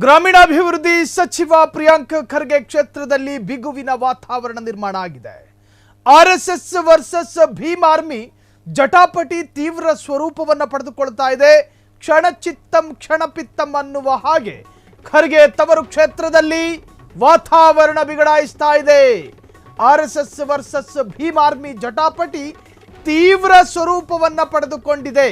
ಗ್ರಾಮೀಣಾಭಿವೃದ್ಧಿ ಸಚಿವ ಪ್ರಿಯಾಂಕ್ ಖರ್ಗೆ ಕ್ಷೇತ್ರದಲ್ಲಿ ಬಿಗುವಿನ ವಾತಾವರಣ ನಿರ್ಮಾಣ ಆಗಿದೆ. ಆರ್ಎಸ್ಎಸ್ ವರ್ಸಸ್ ಭೀಮ್ ಆರ್ಮಿ ಜಟಾಪಟಿ ತೀವ್ರ ಸ್ವರೂಪವನ್ನು ಪಡೆದುಕೊಳ್ತಾ ಇದೆ. ಕ್ಷಣಚಿತ್ತಂ ಕ್ಷಣಪಿತ್ತಂ ಅನ್ನುವ ಹಾಗೆ ಖರ್ಗೆ ತವರು ಕ್ಷೇತ್ರದಲ್ಲಿ ವಾತಾವರಣ ಬಿಗಡಾಯಿಸ್ತಾ ಇದೆ. ಆರ್ಎಸ್ಎಸ್ ವರ್ಸಸ್ ಭೀಮ್ ಆರ್ಮಿ ಜಟಾಪಟಿ ತೀವ್ರ ಸ್ವರೂಪವನ್ನು ಪಡೆದುಕೊಂಡಿದೆ.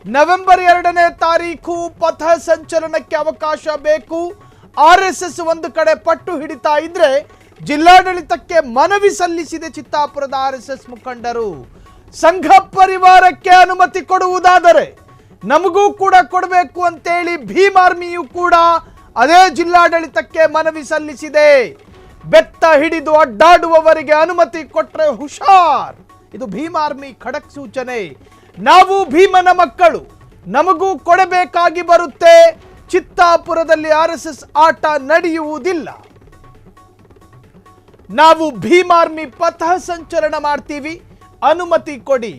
ನವೆಂಬರ್ 2ನೇ ತಾರೀಕು ಪಥ ಸಂಚಲನಕ್ಕೆ ಅವಕಾಶ ಬೇಕು. ಆರ್ಎಸ್ಎಸ್ ಒಂದು ಕಡೆ ಪಟ್ಟು ಹಿಡಿತಾ ಇದ್ರೆ ಜಿಲ್ಲಾಡಳಿತಕ್ಕೆ ಮನವಿ ಸಲ್ಲಿಸಿದೆ ಚಿತ್ತಾಪುರದ ಆರ್ಎಸ್ಎಸ್ ಮುಖಂಡರು. ಸಂಘ ಪರಿವಾರಕ್ಕೆ ಅನುಮತಿ ಕೊಡುವುದಾದರೆ ನಮಗೂ ಕೂಡ ಕೊಡಬೇಕು ಅಂತೇಳಿ ಭೀಮ್ ಆರ್ಮಿಯು ಕೂಡ ಅದೇ ಜಿಲ್ಲಾಡಳಿತಕ್ಕೆ ಮನವಿ ಸಲ್ಲಿಸಿದೆ. ಬೆತ್ತ ಹಿಡಿದು ಅಡ್ಡಾಡುವವರಿಗೆ ಅನುಮತಿ ಕೊಟ್ರೆ ಹುಷಾರ್, ಇದು ಭೀಮ್ ಆರ್ಮಿ ಖಡಕ್ ಸೂಚನೆ. ನಾವು ಭೀಮನ ಮಕ್ಕಳು, ನಮಗೂ ಕೊಡಬೇಕಾಗಿ ಬರುತ್ತೆ. ಚಿತ್ತಾಪುರದಲ್ಲಿ ಆರ್ಎಸ್ಎಸ್ ಆಟ ನಡೆಯುವುದಿಲ್ಲ. ನಾವು ಭೀಮ್ ಆರ್ಮಿ ಪಥ ಸಂಚಲನ ಮಾಡ್ತೀವಿ, ಅನುಮತಿ ಕೊಡಿ.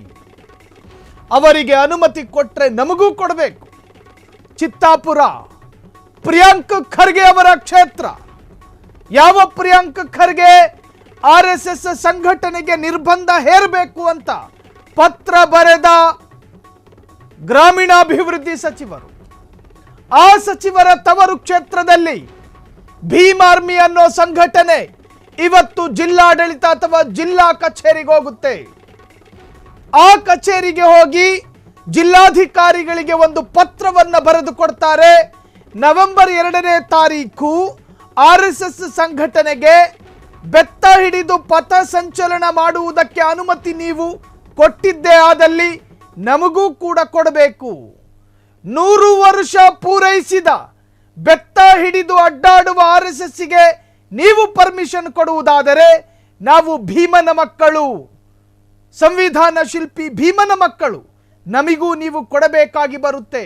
ಅವರಿಗೆ ಅನುಮತಿ ಕೊಟ್ರೆ ನಮಗೂ ಕೊಡಬೇಕು. ಚಿತ್ತಾಪುರ ಪ್ರಿಯಾಂಕ್ ಖರ್ಗೆ ಅವರ ಕ್ಷೇತ್ರ. ಯಾವ ಪ್ರಿಯಾಂಕ್ ಖರ್ಗೆ ಆರ್ಎಸ್ಎಸ್ ಸಂಘಟನೆಗೆ ನಿರ್ಬಂಧ ಹೇರಬೇಕು ಅಂತ ಪತ್ರ ಬರೆದ ಗ್ರಾಮೀಣಾಭಿವೃದ್ಧಿ ಸಚಿವರು. ಆ ಸಚಿವರ ತವರು ಕ್ಷೇತ್ರದಲ್ಲಿ ಭೀಮ್ ಆರ್ಮಿ ಅನ್ನೋ ಸಂಘಟನೆ ಇವತ್ತು ಜಿಲ್ಲಾಡಳಿತ ಅಥವಾ ಜಿಲ್ಲಾ ಕಚೇರಿಗೆ ಹೋಗುತ್ತೆ. ಆ ಕಚೇರಿಗೆ ಹೋಗಿ ಜಿಲ್ಲಾಧಿಕಾರಿಗಳಿಗೆ ಒಂದು ಪತ್ರವನ್ನು ಬರೆದು ಕೊಡ್ತಾರೆ. ನವೆಂಬರ್ 2ನೇ ತಾರೀಕು ಆರ್ಎಸ್ಎಸ್ ಸಂಘಟನೆಗೆ ಬೆತ್ತ ಹಿಡಿದು ಪಥ ಸಂಚಲನ ಮಾಡುವುದಕ್ಕೆ ಅನುಮತಿ ನೀವು ಕೊಟ್ಟಿದ್ದೇ ಆದಲ್ಲಿ ನಮಗೂ ಕೂಡ ಕೊಡಬೇಕು. 100 ವರ್ಷ ಪೂರೈಸಿದ ಬೆತ್ತ ಹಿಡಿದು ಅಡ್ಡಾಡುವ ಆರ್ಎಸ್ಎಸ್ಗೆ ನೀವು ಪರ್ಮಿಷನ್ ಕೊಡುವುದಾದರೆ ನಾವು ಭೀಮನ ಮಕ್ಕಳು, ಸಂವಿಧಾನ ಶಿಲ್ಪಿ ಭೀಮನ ಮಕ್ಕಳು, ನಮಗೂ ನೀವು ಕೊಡಬೇಕಾಗಿ ಬರುತ್ತೆ.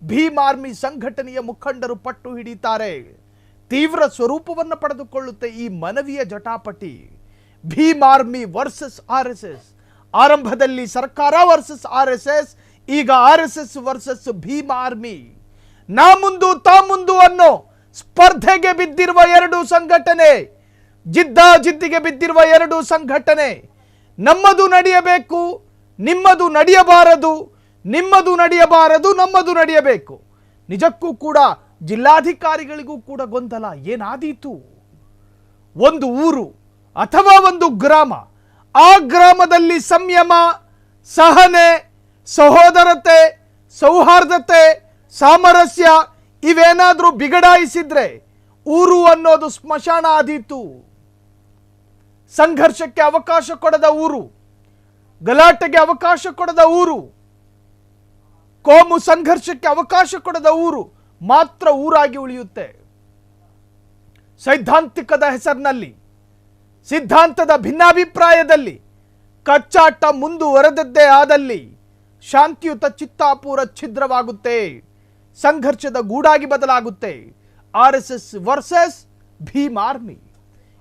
ಭೀಮ್ ಆರ್ಮಿ ಸಂಘಟನೆಯ ಮುಖಂಡರು ಪಟ್ಟು ಹಿಡಿತಾರೆ. ತೀವ್ರ ಸ್ವರೂಪವನ್ನು ಪಡೆದುಕೊಳ್ಳುತ್ತೆ ಈ ಮನವಿಯ ಜಟಾಪಟಿ. Bhim Army versus RSS. ಆರಂಭದಲ್ಲಿ ಸರ್ಕಾರ ವರ್ಸಸ್ ಆರ್ಎಸ್ಎಸ್, ಈಗ ಆರ್ಎಸ್ಎಸ್ ವರ್ಸಸ್ ಭೀಮ್ ಆರ್ಮಿ. ನಾ ಮುಂದು ತಾ ಮುಂದು ಅನ್ನೋ ಸ್ಪರ್ಧೆಗೆ ಬಿದ್ದಿರುವ ಎರಡು ಸಂಘಟನೆ, ಜಿದ್ದಿಗೆ ಬಿದ್ದಿರುವ ಎರಡು ಸಂಘಟನೆ. ನಮ್ಮದು ನಡೆಯಬೇಕು, ನಿಮ್ಮದು ನಡೆಯಬಾರದು, ನಿಮ್ಮದು ನಡೆಯಬಾರದು, ನಮ್ಮದು ನಡೆಯಬೇಕು. ನಿಜಕ್ಕೂ ಕೂಡ ಜಿಲ್ಲಾಧಿಕಾರಿಗಳಿಗೂ ಕೂಡ ಗೊಂದಲ. ಏನಾದೀತು? ಒಂದು ಊರು ಅಥವಾ ಒಂದು ಗ್ರಾಮ, ಆ ಗ್ರಾಮದಲ್ಲಿ ಸಂಯಮ, ಸಹನೆ, ಸಹೋದರತೆ, ಸೌಹಾರ್ದತೆ, ಸಾಮರಸ್ಯ ಇವೇನಾದ್ರೂ ಬಿಗಡಾಯಿಸಿದ್ರೆ ಊರು ಅನ್ನೋದು ಸ್ಮಶಾನ ಆದೀತು. ಸಂಘರ್ಷಕ್ಕೆ ಅವಕಾಶ ಕೊಡದ ಊರು, ಗಲಾಟೆಗೆ ಅವಕಾಶ ಕೊಡದ ಊರು, ಕೋಮು ಸಂಘರ್ಷಕ್ಕೆ ಅವಕಾಶ ಕೊಡದ ಊರು ಮಾತ್ರ ಊರಾಗಿ ಉಳಿಯುತ್ತೆ. ಸೈದ್ಧಾಂತಿಕದ ಹೆಸರಿನಲ್ಲಿ, ಸಿದ್ಧಾಂತದ ಭಿನ್ನಾಭಿಪ್ರಾಯದಲ್ಲಿ ಕಚ್ಚಾಟ ಮುಂದುವರೆದದ್ದೇ ಆದಲ್ಲಿ ಶಾಂತಿಯುತ ಚಿತ್ತಾಪುರ ಛಿದ್ರವಾಗುತ್ತೆ, ಸಂಘರ್ಷದ ಗೂಡಾಗಿ ಬದಲಾಗುತ್ತೆ. RSS versus Bhim Army.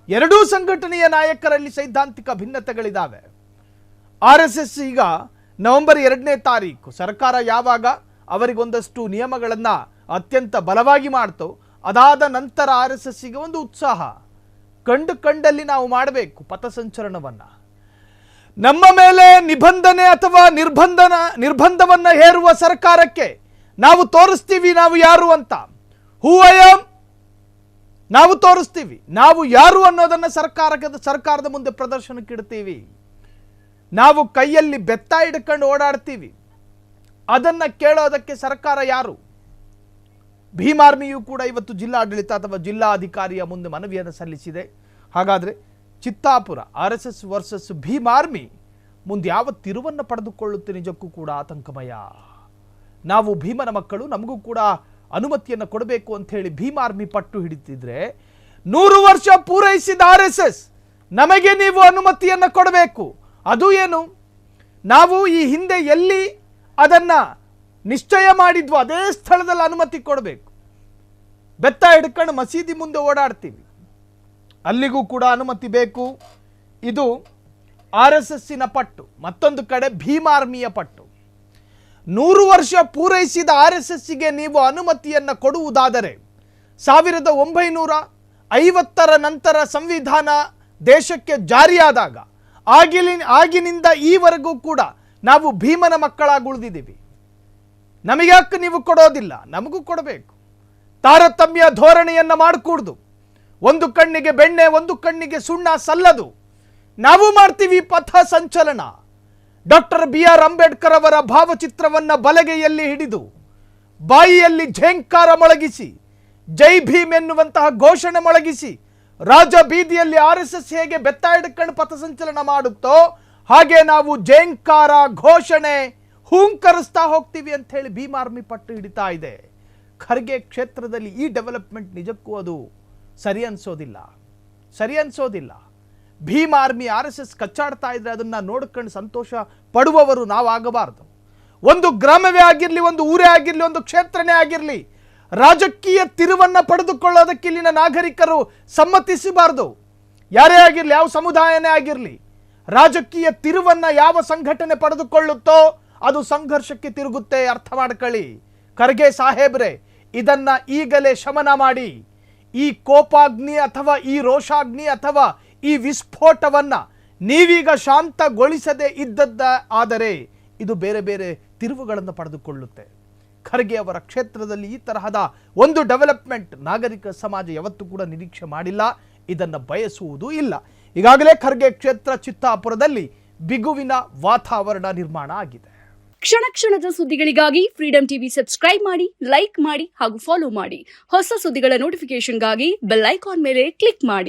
ಎರಡೂ ಸಂಘಟನೆಯ ನಾಯಕರಲ್ಲಿ ಸೈದ್ಧಾಂತಿಕ ಭಿನ್ನತೆಗಳಿದ್ದಾವೆ. ಆರ್ಎಸ್ಎಸ್ ಈಗ ನವೆಂಬರ್ 2ನೇ ತಾರೀಕು ಸರ್ಕಾರ ಯಾವಾಗ ಅವರಿಗೊಂದಷ್ಟು ನಿಯಮಗಳನ್ನು ಅತ್ಯಂತ ಬಲವಾಗಿ ಮಾಡ್ತೋ, ಅದಾದ ನಂತರ ಆರ್ಎಸ್ಎಸ್ಗೆ ಒಂದು ಉತ್ಸಾಹ, ಕಂಡಲ್ಲಿ ನಾವು ಮಾಡಬೇಕು ಪಥಸಂಚಲನವನ್ನು. ನಮ್ಮ ಮೇಲೆ ನಿಬಂಧನೆ ಅಥವಾ ನಿರ್ಬಂಧವನ್ನು ಹೇರುವ ಸರ್ಕಾರಕ್ಕೆ ನಾವು ತೋರಿಸ್ತೀವಿ ನಾವು ಯಾರು ಅಂತ. ಹೂ ಐ ಆಮ್, ನಾವು ತೋರಿಸ್ತೀವಿ ನಾವು ಯಾರು ಅನ್ನೋದನ್ನು ಸರ್ಕಾರದ ಮುಂದೆ ಪ್ರದರ್ಶನಕ್ಕೆ ಇಡ್ತೀವಿ. ನಾವು ಕೈಯಲ್ಲಿ ಬೆತ್ತ ಹಿಡ್ಕೊಂಡು ಓಡಾಡ್ತೀವಿ, ಅದನ್ನ ಕೇಳೋದಕ್ಕೆ ಸರ್ಕಾರ ಯಾರು? ಭೀಮ್ ಆರ್ಮಿಯು ಕೂಡ ಇವತ್ತು ಜಿಲ್ಲಾಡಳಿತ ಅಥವಾ ಜಿಲ್ಲಾಧಿಕಾರಿಯ ಮುಂದೆ ಮನವಿಯನ್ನು ಸಲ್ಲಿಸಿದೆ. ಹಾಗಾದರೆ Chittapur RSS versus Bhim Army ಮುಂದೆ ಯಾವ ತಿರುವನ್ನು ಪಡೆದುಕೊಳ್ಳುತ್ತೆ? ನಿಜಕ್ಕೂ ಕೂಡ ಆತಂಕಮಯ. ನಾವು ಭೀಮನ ಮಕ್ಕಳು, ನಮಗೂ ಕೂಡ ಅನುಮತಿಯನ್ನು ಕೊಡಬೇಕು ಅಂತ ಹೇಳಿ ಭೀಮ್ ಆರ್ಮಿ ಪಟ್ಟು ಹಿಡಿತಿದ್ರೆ, 100 ವರ್ಷ ಪೂರೈಸಿದ ಆರ್ಎಸ್ಎಸ್ ನಮಗೆ ನೀವು ಅನುಮತಿಯನ್ನು ಕೊಡಬೇಕು. ಅದು ಏನು? ನಾವು ಈ ಹಿಂದೆ ಎಲ್ಲಿ ಅದನ್ನ ನಿಶ್ಚಯ ಮಾಡಿದ್ವು ಅದೇ ಸ್ಥಳದಲ್ಲಿ ಅನುಮತಿ ಕೊಡಬೇಕು. ಬೆತ್ತ ಹಿಡ್ಕೊಂಡು ಮಸೀದಿ ಮುಂದೆ ಓಡಾಡ್ತೀವಿ, ಅಲ್ಲಿಗೂ ಕೂಡ ಅನುಮತಿ ಬೇಕು. ಇದು ಆರ್ಎಸ್ಎಸ್ಸಿನ ಪಟ್ಟು. ಮತ್ತೊಂದು ಕಡೆ ಭೀಮ್ ಆರ್ಮಿಯ ಪಟ್ಟು. 100 ವರ್ಷ ಪೂರೈಸಿದ ಆರ್ಎಸ್ಎಸ್ಗೆ ನೀವು ಅನುಮತಿಯನ್ನು ಕೊಡುವುದಾದರೆ 1950ರ ನಂತರ ಸಂವಿಧಾನ ದೇಶಕ್ಕೆ ಜಾರಿಯಾದಾಗ ಆಗಿನಿಂದ ಈವರೆಗೂ ಕೂಡ ನಾವು ಭೀಮನ ಮಕ್ಕಳಾಗಿ ಉಳಿದಿದ್ದೀವಿ. ನಮಗ್ಯಾಕೆ ನೀವು ಕೊಡೋದಿಲ್ಲ? ನಮಗೂ ಕೊಡಬೇಕು. ತಾರತಮ್ಯ ಧೋರಣೆಯನ್ನ ಮಾಡಕೂಡ್ದು. ಒಂದು ಕಣ್ಣಿಗೆ ಬೆಣ್ಣೆ, ಒಂದು ಕಣ್ಣಿಗೆ ಸುಣ್ಣ ಸಲ್ಲದು. ನಾವು ಮಾಡ್ತೀವಿ ಪಥ ಸಂಚಲನ. ಡಾಕ್ಟರ್ BR ಅಂಬೇಡ್ಕರ್ ಅವರ ಭಾವಚಿತ್ರವನ್ನ ಬಲಗೈಯಲ್ಲಿ ಹಿಡಿದು ಬಾಯಿಯಲ್ಲಿ ಝೇಂಕಾರ ಮೊಳಗಿಸಿ ಜೈ ಭೀಮ್ ಎನ್ನುವಂತಹ ಘೋಷಣೆ ಮೊಳಗಿಸಿ ರಾಜ ಬೀದಿಯಲ್ಲಿ RSS ಹೇಗೆ ಬೆತ್ತ ಹಿಡ್ಕೊಂಡು ಪಥಸಂಚಲನ ಮಾಡುತ್ತೋ ಹಾಗೆ ನಾವು ಝೇಂಕಾರ ಘೋಷಣೆ ಹೂಂಕರಿಸ್ತಾ ಹೋಗ್ತೀವಿ ಅಂತ ಹೇಳಿ ಭೀಮ್ ಆರ್ಮಿ ಪಟ್ಟು ಹಿಡಿತಾ ಇದೆ. ಖರ್ಗೆ ಕ್ಷೇತ್ರದಲ್ಲಿ ಈ ಡೆವಲಪ್ಮೆಂಟ್ ನಿಜಕ್ಕೂ ಅದು ಸರಿ ಅನ್ಸೋದಿಲ್ಲ. ಭೀಮ್ ಆರ್ಮಿ RSS ಕಚ್ಚಾಡ್ತಾ ಇದ್ರೆ ಅದನ್ನ ನೋಡ್ಕೊಂಡು ಸಂತೋಷ ಪಡುವವರು ನಾವಾಗಬಾರದು. ಒಂದು ಗ್ರಾಮವೇ ಆಗಿರಲಿ, ಒಂದು ಊರೇ ಆಗಿರಲಿ, ಒಂದು ಕ್ಷೇತ್ರನೇ ಆಗಿರಲಿ, ರಾಜಕೀಯ ತಿರುವನ್ನ ಪಡೆದುಕೊಳ್ಳೋದಕ್ಕೆ ಇಲ್ಲಿನ ನಾಗರಿಕರು ಸಮ್ಮತಿಸಬಾರದು. ಯಾರೇ ಆಗಿರಲಿ, ಯಾವ ಸಮುದಾಯನೇ ಆಗಿರಲಿ, ರಾಜಕೀಯ ತಿರುವನ್ನ ಯಾವ ಸಂಘಟನೆ ಪಡೆದುಕೊಳ್ಳುತ್ತೋ ಅದು ಸಂಘರ್ಷಕ್ಕೆ ತಿರುಗುತ್ತೆ. ಅರ್ಥ ಮಾಡ್ಕೊಳ್ಳಿ ಖರ್ಗೆ ಸಾಹೇಬ್ರೆ, ಇದನ್ನ ಈಗಲೇ ಶಮನ ಮಾಡಿ. ಈ ಕೋಪಾಗ್ನಿ ಅಥವಾ ಈ ರೋಷಾಗ್ನಿ ಅಥವಾ ಈ ವಿಸ್ಫೋಟವನ್ನ ನೀವೀಗ ಶಾಂತಗೊಳಿಸದೇ ಇದ್ದದ್ದ ಆದರೆ ಇದು ಬೇರೆ ಬೇರೆ ತಿರುವುಗಳನ್ನು ಪಡೆದುಕೊಳ್ಳುತ್ತೆ. ಖರ್ಗೆ ಅವರ ಕ್ಷೇತ್ರದಲ್ಲಿ ಈ ತರಹದ ಒಂದು ಡೆವಲಪ್ಮೆಂಟ್ ನಾಗರಿಕ ಸಮಾಜ ಯಾವತ್ತೂ ಕೂಡ ನಿರೀಕ್ಷೆ ಮಾಡಿಲ್ಲ, ಇದನ್ನು ಬಯಸುವುದೂ ಇಲ್ಲ. ಈಗಾಗಲೇ ಖರ್ಗೆ ಕ್ಷೇತ್ರ ಚಿತ್ತಾಪುರದಲ್ಲಿ ಬಿಗುವಿನ ವಾತಾವರಣ ನಿರ್ಮಾಣ ಆಗಿದೆ. ಕ್ಷಣ ಕ್ಷಣದ ಸುದ್ದಿಗಳಿಗಾಗಿ ಫ್ರೀಡಂ ಟಿವಿ ಸಬ್ಸ್ಕ್ರೈಬ್ ಮಾಡಿ, ಲೈಕ್ ಮಾಡಿ ಹಾಗೂ ಫಾಲೋ ಮಾಡಿ. ಹೊಸ ಸುದ್ದಿಗಳ ನೋಟಿಫಿಕೇಶನ್ಗಾಗಿ ಬೆಲ್ ಐಕಾನ್ ಮೇಲೆ ಕ್ಲಿಕ್ ಮಾಡಿ.